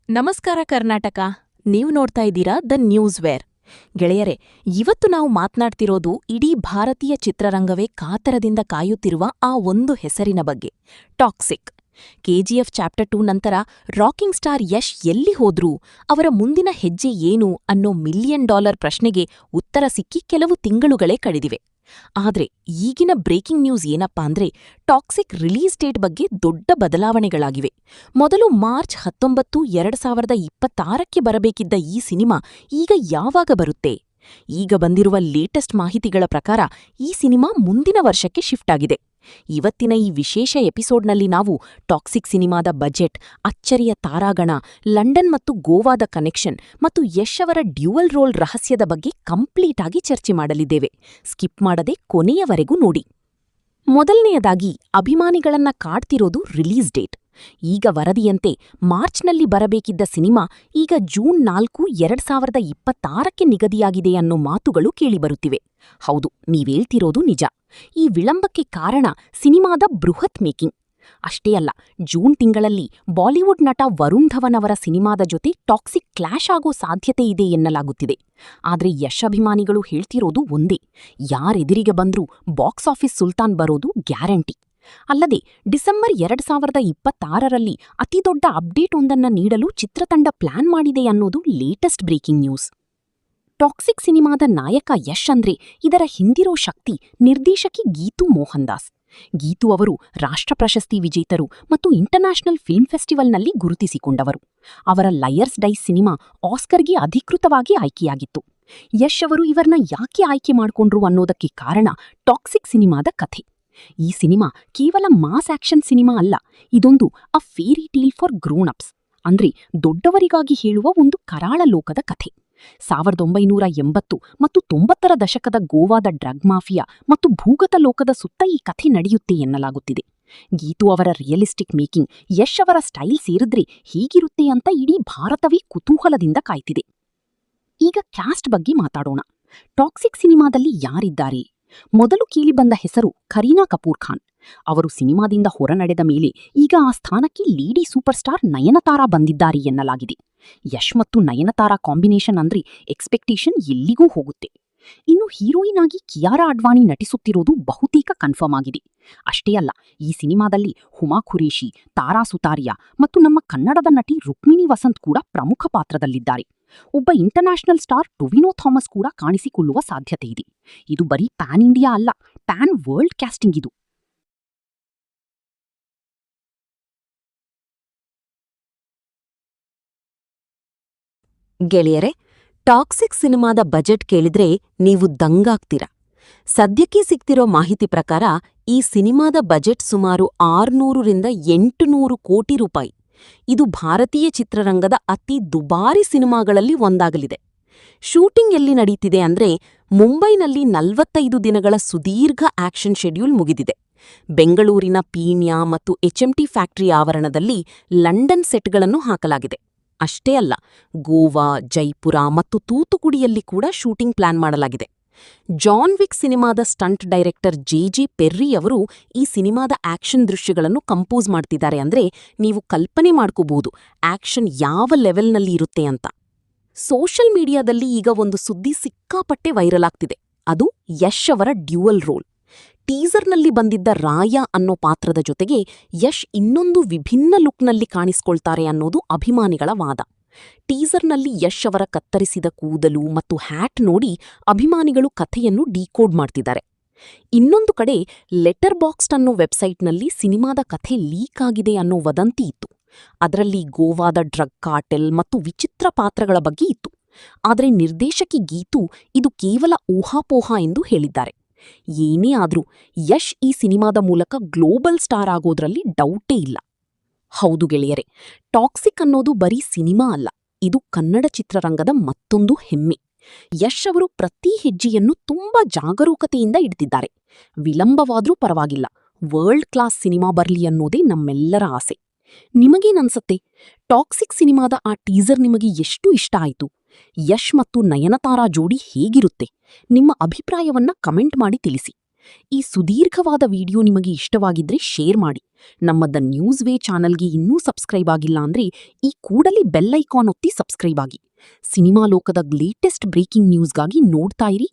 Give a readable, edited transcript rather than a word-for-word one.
ನಮಸ್ಕಾರ ಕರ್ನಾಟಕ. ನೀವು ನೋಡ್ತಾ ಇದ್ದೀರಾ ದ ನ್ಯೂಸ್ ವೇರ್. ಗೆಳೆಯರೆ, ಇವತ್ತು ನಾವು ಮಾತನಾಡ್ತಿರೋದು ಇಡೀ ಭಾರತೀಯ ಚಿತ್ರರಂಗವೇ ಕಾತರದಿಂದ ಕಾಯುತ್ತಿರುವ ಆ ಒಂದು ಹೆಸರಿನ ಬಗ್ಗೆ, ಟಾಕ್ಸಿಕ್. ಕೆಜಿಎಫ್ ಚಾಪ್ಟರ್ 2 ನಂತರ ರಾಕಿಂಗ್ ಸ್ಟಾರ್ ಯಶ್ ಎಲ್ಲಿ ಹೋದ್ರೂ, ಅವರ ಮುಂದಿನ ಹೆಜ್ಜೆ ಏನು ಅನ್ನೋ $1,000,000 ಪ್ರಶ್ನೆಗೆ ಉತ್ತರ ಸಿಕ್ಕಿ ಕೆಲವು ತಿಂಗಳುಗಳೇ ಕಳೆದಿವೆ. ಆದ್ರೆ ಈಗಿನ ಬ್ರೇಕಿಂಗ್ ನ್ಯೂಸ್ ಏನಪ್ಪಾ ಅಂದ್ರೆ, ಟಾಕ್ಸಿಕ್ ರಿಲೀಸ್ ಡೇಟ್ ಬಗ್ಗೆ ದೊಡ್ಡ ಬದಲಾವಣೆಗಳಾಗಿವೆ. ಮೊದಲು ಮಾರ್ಚ್ 19, 2026ಕ್ಕೆ ಬರಬೇಕಿದ್ದ ಈ ಸಿನಿಮಾ ಈಗ ಯಾವಾಗ ಬರುತ್ತೆ? ಈಗ ಬಂದಿರುವ ಲೇಟೆಸ್ಟ್ ಮಾಹಿತಿಗಳ ಪ್ರಕಾರ ಈ ಸಿನಿಮಾ ಮುಂದಿನ ವರ್ಷಕ್ಕೆ ಶಿಫ್ಟ್ ಆಗಿದೆ. ಇವತ್ತಿನ ಈ ವಿಶೇಷ ಎಪಿಸೋಡ್ನಲ್ಲಿ ನಾವು ಟಾಕ್ಸಿಕ್ ಸಿನಿಮಾದ ಬಜೆಟ್, ಅಚ್ಚರಿಯ ತಾರಾಗಣ, ಲಂಡನ್ ಮತ್ತು ಗೋವಾದ ಕನೆಕ್ಷನ್ ಮತ್ತು ಯಶ್ ಅವರ ಡ್ಯುಯಲ್ ರೋಲ್ ರಹಸ್ಯದ ಬಗ್ಗೆ ಕಂಪ್ಲೀಟ್ ಆಗಿ ಚರ್ಚೆ ಮಾಡಲಿದ್ದೇವೆ. ಸ್ಕಿಪ್ ಮಾಡದೆ ಕೊನೆಯವರೆಗೂ ನೋಡಿ. ಮೊದಲನೆಯದಾಗಿ ಅಭಿಮಾನಿಗಳನ್ನ ಕಾಡ್ತಿರೋದು ರಿಲೀಸ್ ಡೇಟ್. ಈಗ ವರದಿಯಂತೆ ಮಾರ್ಚ್ನಲ್ಲಿ ಬರಬೇಕಿದ್ದ ಸಿನಿಮಾ ಈಗ ಜೂನ್ 4, 2026ಕ್ಕೆ ನಿಗದಿಯಾಗಿದೆ ಅನ್ನೋ ಮಾತುಗಳು ಕೇಳಿಬರುತ್ತಿವೆ. ಹೌದು, ನೀವೇಳ್ತಿರೋದು ನಿಜ. ಈ ವಿಳಂಬಕ್ಕೆ ಕಾರಣ ಸಿನಿಮಾದ ಬೃಹತ್ ಮೇಕಿಂಗ್. ಅಷ್ಟೇ ಅಲ್ಲ, ಜೂನ್ ತಿಂಗಳಲ್ಲಿ ಬಾಲಿವುಡ್ ನಟ ವರುಣ್ ಧವನ್ ಅವರ ಸಿನಿಮಾದ ಜೊತೆ ಟಾಕ್ಸಿಕ್ ಕ್ಲಾಶ್ ಆಗೋ ಸಾಧ್ಯತೆ ಇದೆ ಎನ್ನಲಾಗುತ್ತಿದೆ. ಆದ್ರೆ ಯಶ್ ಅಭಿಮಾನಿಗಳು ಹೇಳ್ತಿರೋದು ಒಂದೇ: ಯಾರೆದುರಿಗೆ ಬಂದ್ರೂ ಬಾಕ್ಸ್ ಆಫೀಸ್ ಸುಲ್ತಾನ್ ಬರೋದು ಗ್ಯಾರಂಟಿ. ಅಲ್ಲದೆ ಡಿಸೆಂಬರ್ 2026ರಲ್ಲಿ ಅತಿದೊಡ್ಡ ಅಪ್ಡೇಟ್ ಒಂದನ್ನ ನೀಡಲು ಚಿತ್ರತಂಡ ಪ್ಲಾನ್ ಮಾಡಿದೆ ಅನ್ನೋದು ಲೇಟೆಸ್ಟ್ ಬ್ರೇಕಿಂಗ್ ನ್ಯೂಸ್. ಟಾಕ್ಸಿಕ್ ಸಿನಿಮಾದ ನಾಯಕ ಯಶ್ ಅಂದ್ರೆ ಇದರ ಹಿಂದಿರೋ ಶಕ್ತಿ ನಿರ್ದೇಶಕಿ ಗೀತು ಮೋಹನ್ ದಾಸ್. ಗೀತು ಅವರು ರಾಷ್ಟ್ರ ಪ್ರಶಸ್ತಿ ವಿಜೇತರು ಮತ್ತು ಇಂಟರ್ನ್ಯಾಷನಲ್ ಫಿಲ್ಮ್ ಫೆಸ್ಟಿವಲ್ನಲ್ಲಿ ಗುರುತಿಸಿಕೊಂಡವರು. ಅವರ ಲಯರ್ಸ್ ಡೈಸ್ ಸಿನಿಮಾ ಆಸ್ಕರ್ಗೆ ಅಧಿಕೃತವಾಗಿ ಆಯ್ಕೆಯಾಗಿತ್ತು. ಯಶ್ ಅವರು ಇವರನ್ನ ಯಾಕೆ ಆಯ್ಕೆ ಮಾಡಿಕೊಂಡ್ರು ಅನ್ನೋದಕ್ಕೆ ಕಾರಣ ಟಾಕ್ಸಿಕ್ ಸಿನಿಮಾದ ಕಥೆ. ಈ ಸಿನಿಮಾ ಕೇವಲ ಮಾಸ್ ಆಕ್ಷನ್ ಸಿನಿಮಾ ಅಲ್ಲ, ಇದೊಂದು a fairy tale for grown ups, ಅಂದ್ರೆ ದೊಡ್ಡವರಿಗಾಗಿ ಹೇಳುವ ಒಂದು ಕರಾಳ ಲೋಕದ ಕಥೆ. 1980 ಮತ್ತು 90ರ ದಶಕದ ಗೋವಾದ ಡ್ರಗ್ ಮಾಫಿಯಾ ಮತ್ತು ಭೂಗತ ಲೋಕದ ಸುತ್ತ ಈ ಕಥೆ ನಡೆಯುತ್ತೆ ಎನ್ನಲಾಗುತ್ತಿದೆ. ಗೀತು ಅವರ ರಿಯಲಿಸ್ಟಿಕ್ ಮೇಕಿಂಗ್, ಯಶ್ ಅವರ ಸ್ಟೈಲ್ ಸೇರಿದ್ರೆ ಹೇಗಿರುತ್ತೆ ಅಂತ ಇಡೀ ಭಾರತವೇ ಕುತೂಹಲದಿಂದ ಕಾಯ್ತಿದೆ. ಈಗ ಕ್ಯಾಸ್ಟ್ ಬಗ್ಗೆ ಮಾತಾಡೋಣ. ಟಾಕ್ಸಿಕ್ ಸಿನಿಮಾದಲ್ಲಿ ಯಾರಿದ್ದಾರೆ? ಮೊದಲು ಕೇಳಿಬಂದ ಹೆಸರು ಕರೀನಾ ಕಪೂರ್ ಖಾನ್. ಅವರು ಸಿನಿಮಾದಿಂದ ಹೊರನಡೆದ ಮೇಲೆ ಈಗ ಆ ಸ್ಥಾನಕ್ಕೆ ಲೇಡಿ ಸೂಪರ್ ಸ್ಟಾರ್ ನಯನತಾರಾ ಬಂದಿದ್ದಾರೆ ಎನ್ನಲಾಗಿದೆ. ಯಶ್ ಮತ್ತು ನಯನತಾರಾ ಕಾಂಬಿನೇಷನ್ ಅಂದ್ರೆ ಎಕ್ಸ್ಪೆಕ್ಟೇಷನ್ ಎಲ್ಲಿಗೂ ಹೋಗುತ್ತೆ. ಇನ್ನು ಹೀರೋಯಿನ್ ಆಗಿ ಕಿಯಾರಾ ಅಡ್ವಾಣಿ ನಟಿಸುತ್ತಿರೋದು ಬಹುತೇಕ ಕನ್ಫರ್ಮ್ ಆಗಿದೆ. ಅಷ್ಟೇ ಅಲ್ಲ, ಈ ಸಿನಿಮಾದಲ್ಲಿ ಹುಮಾ ಖುರೇಶಿ, ತಾರಾ ಸುತಾರಿಯಾ ಮತ್ತು ನಮ್ಮ ಕನ್ನಡದ ನಟಿ ರುಕ್ಮಿಣಿ ವಸಂತ್ ಕೂಡ ಪ್ರಮುಖ ಪಾತ್ರದಲ್ಲಿದ್ದಾರೆ. ಒಬ್ಬ ಇಂಟರ್ನ್ಯಾಷನಲ್ ಸ್ಟಾರ್ ಟೊವಿನೋ ಥಾಮಸ್ ಕೂಡ ಕಾಣಿಸಿಕೊಳ್ಳುವ ಸಾಧ್ಯತೆ ಇದೆ. ಇದು ಬರೀ ಪ್ಯಾನ್ ಇಂಡಿಯಾ ಅಲ್ಲ, ಪ್ಯಾನ್ ವರ್ಲ್ಡ್ ಕ್ಯಾಸ್ಟಿಂಗ್ ಇದು. ಗೆಳೆಯರೆ, ಟಾಕ್ಸಿಕ್ ಸಿನಿಮಾದ ಬಜೆಟ್ ಕೇಳಿದ್ರೆ ನೀವು ದಂಗಾಗ್ತೀರಾ. ಸದ್ಯಕ್ಕೆ ಸಿಗ್ತಿರೋ ಮಾಹಿತಿ ಪ್ರಕಾರ ಈ ಸಿನಿಮಾದ ಬಜೆಟ್ ಸುಮಾರು 600-800 ಕೋಟಿ ರೂಪಾಯಿ. ಇದು ಭಾರತೀಯ ಚಿತ್ರರಂಗದ ಅತಿ ದುಬಾರಿ ಸಿನಿಮಾಗಳಲ್ಲಿ ಒಂದಾಗಲಿದೆ. ಶೂಟಿಂಗ್ ಎಲ್ಲಿ ನಡೀತಿದೆ ಅಂದ್ರೆ, ಮುಂಬೈನಲ್ಲಿ 45 ದಿನಗಳ ಸುದೀರ್ಘ ಆಕ್ಷನ್ ಶೆಡ್ಯೂಲ್ ಮುಗಿದಿದೆ. ಬೆಂಗಳೂರಿನ ಪೀಣ್ಯ ಮತ್ತು HMT ಫ್ಯಾಕ್ಟರಿ ಆವರಣದಲ್ಲಿ ಲಂಡನ್ ಸೆಟ್ಗಳನ್ನು ಹಾಕಲಾಗಿದೆ. ಅಷ್ಟೇ ಅಲ್ಲ, ಗೋವಾ, ಜೈಪುರ ಮತ್ತು ತೂತುಕುಡಿಯಲ್ಲಿ ಕೂಡ ಶೂಟಿಂಗ್ ಪ್ಲಾನ್ ಮಾಡಲಾಗಿದೆ. ಜಾನ್ ವಿಕ್ ಸಿನಿಮಾದ ಸ್ಟಂಟ್ ಡೈರೆಕ್ಟರ್ ಜೆ ಪೆರ್ರಿ ಅವರು ಈ ಸಿನಿಮಾದ ಆಕ್ಷನ್ ದೃಶ್ಯಗಳನ್ನು ಕಂಪೋಸ್ ಮಾಡ್ತಿದ್ದಾರೆ. ಅಂದ್ರೆ ನೀವು ಕಲ್ಪನೆ ಮಾಡ್ಕೋಬಹುದು ಆಕ್ಷನ್ ಯಾವ ಲೆವೆಲ್ನಲ್ಲಿ ಇರುತ್ತೆ ಅಂತ. ಸೋಷಿಯಲ್ ಮೀಡಿಯಾದಲ್ಲಿ ಈಗ ಒಂದು ಸುದ್ದಿ ಸಿಕ್ಕಾಪಟ್ಟೆ ವೈರಲ್ ಆಗ್ತಿದೆ. ಅದು ಯಶ್ ಅವರ ಡ್ಯುಯಲ್ ರೋಲ್. ಟೀಸರ್ನಲ್ಲಿ ಬಂದಿದ್ದ ರಾಯ ಅನ್ನೋ ಪಾತ್ರದ ಜೊತೆಗೆ ಯಶ್ ಇನ್ನೊಂದು ವಿಭಿನ್ನ ಲುಕ್ನಲ್ಲಿ ಕಾಣಿಸ್ಕೊಳ್ತಾರೆ ಅನ್ನೋದು ಅಭಿಮಾನಿಗಳ ವಾದ. ಟೀಸರ್ನಲ್ಲಿ ಯಶ್ ಅವರ ಕತ್ತರಿಸಿದ ಕೂದಲು ಮತ್ತು ಹ್ಯಾಟ್ ನೋಡಿ ಅಭಿಮಾನಿಗಳು ಕಥೆಯನ್ನು ಡಿಕೋಡ್ ಮಾಡ್ತಿದ್ದಾರೆ. ಇನ್ನೊಂದು ಕಡೆ ಲೆಟರ್ ಬಾಕ್ಸ್ಡ್ ಅನ್ನೋ ವೆಬ್ಸೈಟ್ನಲ್ಲಿ ಸಿನಿಮಾದ ಕಥೆ ಲೀಕ್ ಆಗಿದೆ ಅನ್ನೋ ವದಂತಿ ಇತ್ತು. ಅದರಲ್ಲಿ ಗೋವಾದ ಡ್ರಗ್ ಕಾರ್ಟೆಲ್ ಮತ್ತು ವಿಚಿತ್ರ ಪಾತ್ರಗಳ ಬಗ್ಗೆ ಇತ್ತು. ಆದರೆ ನಿರ್ದೇಶಕಿ ಗೀತು ಇದು ಕೇವಲ ಊಹಾಪೋಹ ಎಂದು ಹೇಳಿದ್ದಾರೆ. ಏನೇ ಆದ್ರೂ ಯಶ್ ಈ ಸಿನಿಮಾದ ಮೂಲಕ ಗ್ಲೋಬಲ್ ಸ್ಟಾರ್ ಆಗೋದ್ರಲ್ಲಿ ಡೌಟೇ ಇಲ್ಲ. ಹೌದು ಗೆಳೆಯರೆ, ಟಾಕ್ಸಿಕ್ ಅನ್ನೋದು ಬರೀ ಸಿನಿಮಾ ಅಲ್ಲ, ಇದು ಕನ್ನಡ ಚಿತ್ರರಂಗದ ಮತ್ತೊಂದು ಹೆಮ್ಮೆ. ಯಶ್ ಅವರು ಪ್ರತಿ ಹೆಜ್ಜೆಯನ್ನು ತುಂಬಾ ಜಾಗರೂಕತೆಯಿಂದ ಇಡ್ತಿದ್ದಾರೆ. ವಿಳಂಬವಾದ್ರೂ ಪರವಾಗಿಲ್ಲ, ವರ್ಲ್ಡ್ ಕ್ಲಾಸ್ ಸಿನಿಮಾ ಬರ್ಲಿ ಅನ್ನೋದೇ ನಮ್ಮೆಲ್ಲರ ಆಸೆ. ನಿಮಗೇನನ್ಸತ್ತೆ? ಟಾಕ್ಸಿಕ್ ಸಿನಿಮಾದ ಆ ಟೀಸರ್ ನಿಮಗೆ ಎಷ್ಟು ಇಷ್ಟ ಆಯಿತು? ಯಶ್ ಮತ್ತು ನಯನತಾರಾ ಜೋಡಿ ಹೇಗಿರುತ್ತೆ? ನಿಮ್ಮ ಅಭಿಪ್ರಾಯವನ್ನ ಕಮೆಂಟ್ ಮಾಡಿ ತಿಳಿಸಿ. ಈ ಸುದೀರ್ಘವಾದ ವಿಡಿಯೋ ನಿಮಗೆ ಇಷ್ಟವಾಗಿದ್ರೆ ಶೇರ್ ಮಾಡಿ. ನಮ್ಮ ದ ನ್ಯೂಸ್ ವೇ ಚಾನಲ್ಗೆ ಇನ್ನೂ ಸಬ್ಸ್ಕ್ರೈಬ್ ಆಗಿಲ್ಲ ಅಂದ್ರೆ ಈ ಕೂಡಲೇ ಬೆಲ್ ಐಕಾನ್ ಒತ್ತಿ ಸಬ್ಸ್ಕ್ರೈಬ್ ಆಗಿ. ಸಿನಿಮಾ ಲೋಕದ ಲೇಟೆಸ್ಟ್ ಬ್ರೇಕಿಂಗ್ ನ್ಯೂಸ್ಗಾಗಿ ನೋಡ್ತಾ ಇರಿ